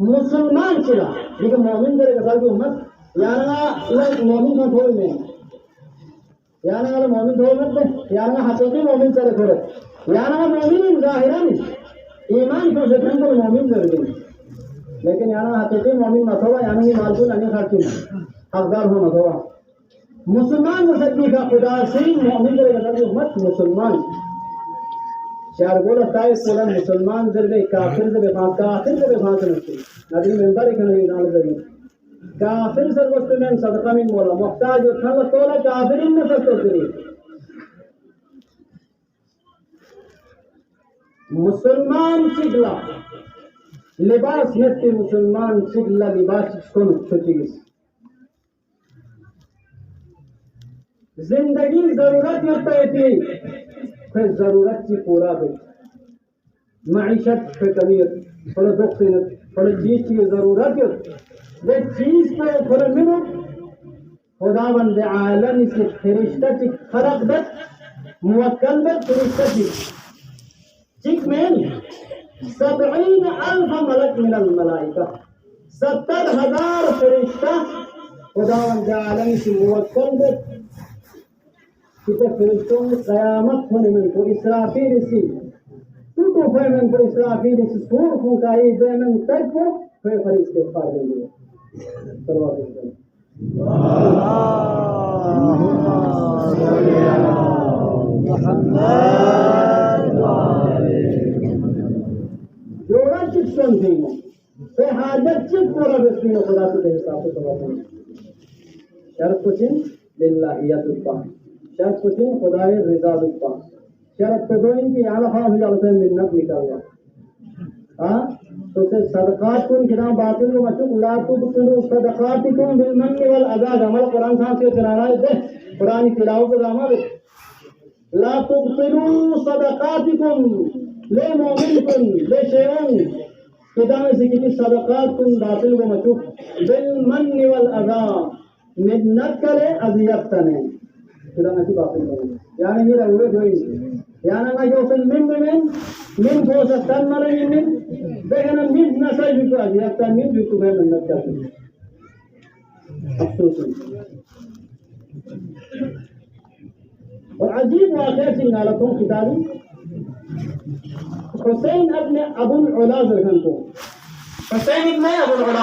मुसलमान चिरा ठीक है मोमिन करे कसर की उम्मत याना इला मोमिन का थोड़ी में याना वाला मोमिन थोड़ी मत याना हकीकी मोमिन करे थोड़े याना मोमिन जाहिरन ईमान को से तो मोमिन कर दे लेकिन याना हकीकी मोमिन मत होगा याना की मालूम नहीं खाती हकदार हो मत होगा मुसलमान मुसद्दीक का खुदा से मोमिन करे कसर की उम्मत मुसलमान चार बोला ताई कोलन मुसलमान जरबे काफिर से बेफात नहीं नबी मेंबर एक नहीं नाल दरी काफिर सर वक्त में सदका में मोला मुहताज थल तोला काफिरिन में सत्तो करी मुसलमान चिगला लिबास नत्ती मुसलमान चिगला लिबास कौन छुटीगिस जिंदगी जरूरत होती थी फिर जरूरत की पूरा भी माइशत पे कमी थोड़ा दुख से थोड़ी चीज की जरूरत है वो चीज को थोड़ा मिलो खुदावंद आलम से फरिश्ता की खरक दत मुवक्कल दत फरिश्ता की चिक में 70,000 मलक मिनल मलाइका 70,000 फरिश्ता खुदावंद आलम से मुवक्कल दत kita firistoon qiyaamad huniman ko israafilisi tutu fayman ko israafilisi suur kun kai beman tagko fay fari istighfar denge Allahumma salli ala Muhammad जोड़ा चिक सुनती हूँ ते हाजत चिक पूरा व्यक्ति ने खुदा से हिसाब से तबाह शर्त कुछ लिल्लाहियतुल्लाह शर्त कुछ खुदाए रिजा दुप्पा शर्त पे दो इनकी आलफा हजार से मिन्नत निकालवा हाँ तो से सदकात कुन किना बातिल को मचुक ला तुबतिलु सदकातिकुम बिल मन्नि वल अज़ा हमारा कुरान साहब से सुनाना है कुरान की तिलावत का अमल ला तुबतिलु सदकातिकुम ले मोमिनकुम ले शेयन किताब से कि सदकात कुन बातिल को मचुक बिल मन्नि वल अज़ा मिन्नत करे अज़ियत तने kita masih batin banget. Yang ini lah udah join. Yang nak join min bosan tan mana min, bahkan min nasai juga aja. Tan min juga मैं मेहनत करती हूँ. अफसोस है. और अजीब वाक़या सिंगालतों किताबी हुसैन अपने अबुल उला ज़हन को हुसैन इब्न अबुल उला